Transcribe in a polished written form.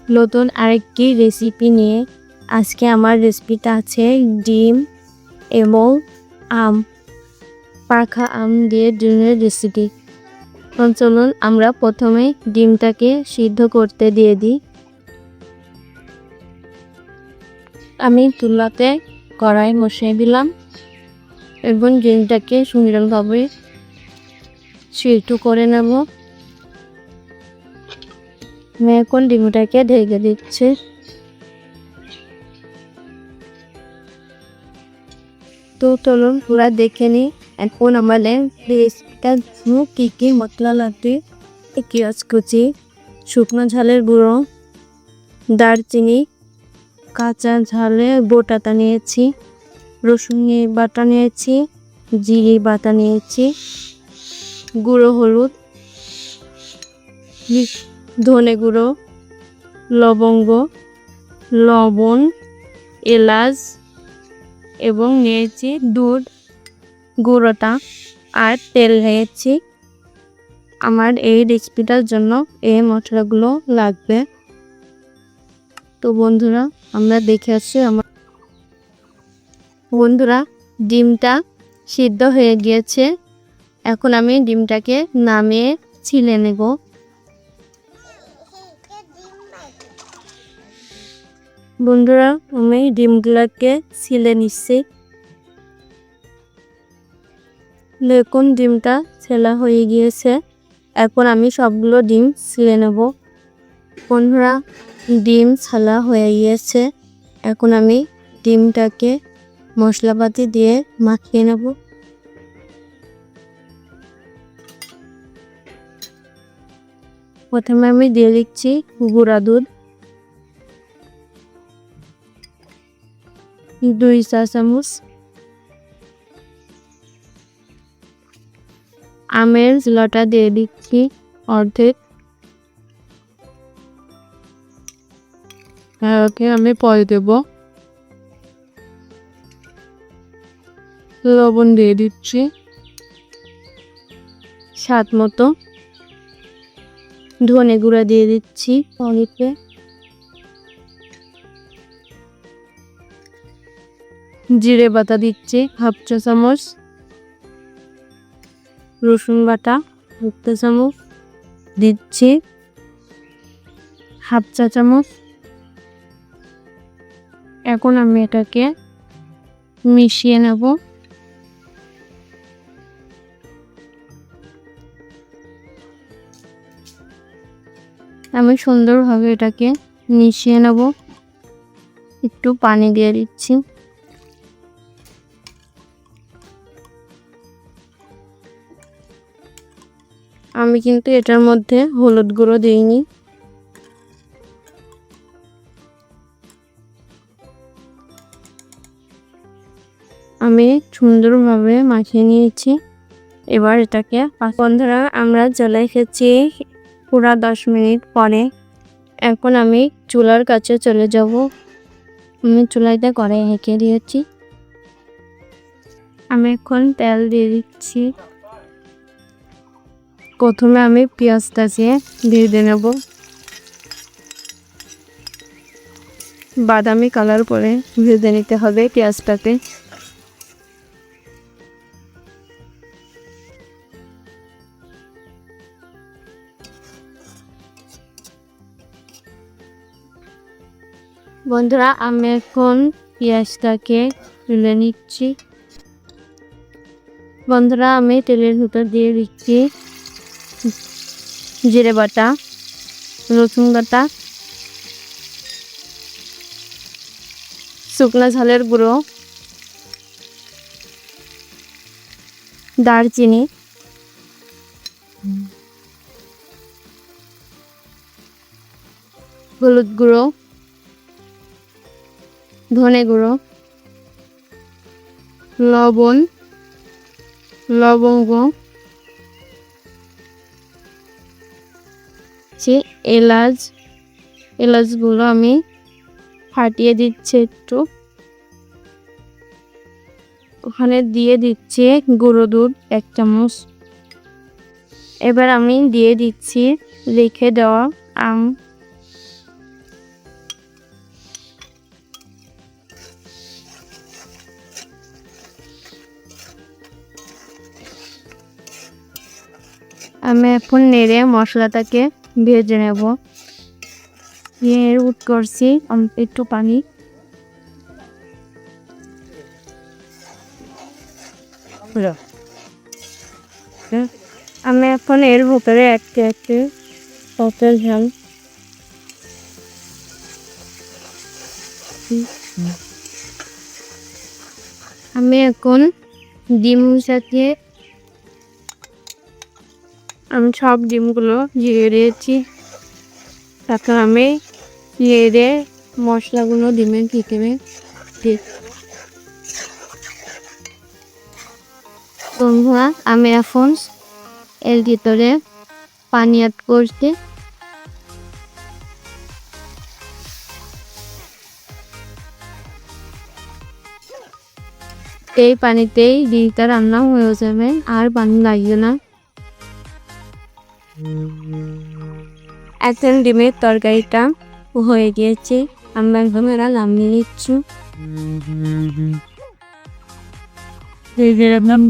নতুন আরেকটি রেসিপি নিয়ে। আজকে আমার রেসিপিটা আছে ডিম এবং আম, পাখা আম দিয়ে ডিমের রেসিপি। চলুন আমরা প্রথমে ডিমটাকে সিদ্ধ করতে দিয়ে দিই। আমি চুলাতে কড়াই বসিয়ে দিলাম এবং ডিমটাকে সুন্দরভাবে সিদ্ধ করে নেব। আমি এখন ডিমটাকে ঢেকে দিচ্ছি। তো চলুন পুরা দেখে নিই এখন আমাদের রেসিপিটা কী কী মশলা লাগবে। পেঁয়াজ কুচি, শুকনো ঝালের গুঁড়ো, দারচিনি, কাঁচা ঝালে বোটাটা নিয়েছি, রসুন বাটা নিয়েছি, জিরে বাটা নিয়েছি, গুঁড়ো হলুদ, ধনে গুঁড়ো, লবঙ্গ, লবণ, এলাচ এবং নিয়েছি দুধ গুঁড়োটা আর তেল নিয়েছি। আমার এই রেসিপিটার জন্য এই মশলাগুলো লাগবে। তো বন্ধুরা আমরা দেখে আসছি। বন্ধুরা ডিমটা সিদ্ধ হয়ে গিয়েছে। এখন আমি ডিমটাকে নামিয়ে ছিলে নেব। বন্ধুরা আমি ডিমগুলোকে ছিলে নিচ্ছি। দেখুন ডিমটা ছেলা হয়ে গিয়েছে। এখন আমি সবগুলো ডিম ছিলে নেব। বন্ধুরা ডিম ছালা হয়ে গিয়েছে। এখন আমি ডিমটাকে মশলাপাতি দিয়ে মাখিয়ে নেব। প্রথমে আমি দিয়ে দিচ্ছি গুঁড়া দুধ 2 চা চামচ, আমের ঝোলাটা দিয়ে দিচ্ছি অর্ধেক। আমি পরে দেব। লবণ দিয়ে দিচ্ছি স্বাদ মতো, ধনে গুঁড়া দিয়ে দিচ্ছি অনেকে, জিরে বাটা দিচ্ছি 1/2 চা চামচ, রসুন বাটা 1 চা চামচ দিচ্ছি 1/2 চা চামচ। এখন আমি এটাকে মিশিয়ে নেব। আমি সুন্দরভাবে এটাকে মিশিয়ে নেব। একটু পানি দিয়ে দিচ্ছি। আমি কিন্তু এটার মধ্যে হলুদ গুঁড়ো দিইনি। আমি সুন্দরভাবে মাখিয়ে নিয়েছি। এবার এটাকে বন্ধুরা আমরা চলে এসেছি পুরা 10 মিনিট পরে। এখন আমি চুলার কাছে চলে যাব। আমি চুলাতে কড়াই রেখে দিয়েছি। আমি এখন তেল দিয়ে দিচ্ছি। প্রথমে আমি পেঁয়াজটাকে ভেজে নেব। বাদামি কালার করে ভেজে নিতে হবে পেঁয়াজটাকে। বন্ধুরা আমি এখন পেঁয়াজটাকে তুলে নিচ্ছি। বন্ধুরা আমি তেলের ভিতর দিয়ে দিচ্ছি জিরে বাটা, রসুন বাটা, শুকনো ঝালের গুঁড়ো, দারচিনি, হলুদ গুঁড়ো, ধনে গুঁড়ো, লবণ, লবঙ্গ, এলাচগুলো আমি ফাটিয়ে দিচ্ছি একটু। ওখানে দিয়ে দিচ্ছি গুঁড়ো দুধ 1 চামচ। এবার আমি দিয়ে দিচ্ছি রেখে দেওয়া আম। আমি এখন নেড়ে মশলাটাকে ভেজে নেব। উঠ করছি একটু পানি। আমি এখন এর ভিতরে একটু পটল ঝাল আমি এখন ডিম সাথে আমি সব ডিমগুলো দিয়ে দিয়েছি। তারপর আমি নেড়ে মশলাগুলো ডিমের ভিতরে দিয়ে বন্ধুরা আমি এখন এর ভিতরে পানি অ্যাড করছি। এই পানিতেই ডিমটা রান্না হয়ে যাবে, আর পানি লাগবে না। এখন ডিমের তরকারিটা হয়ে গিয়েছে, আমরা এখন এরা নামিয়ে নিচ্ছি। এই যে নাম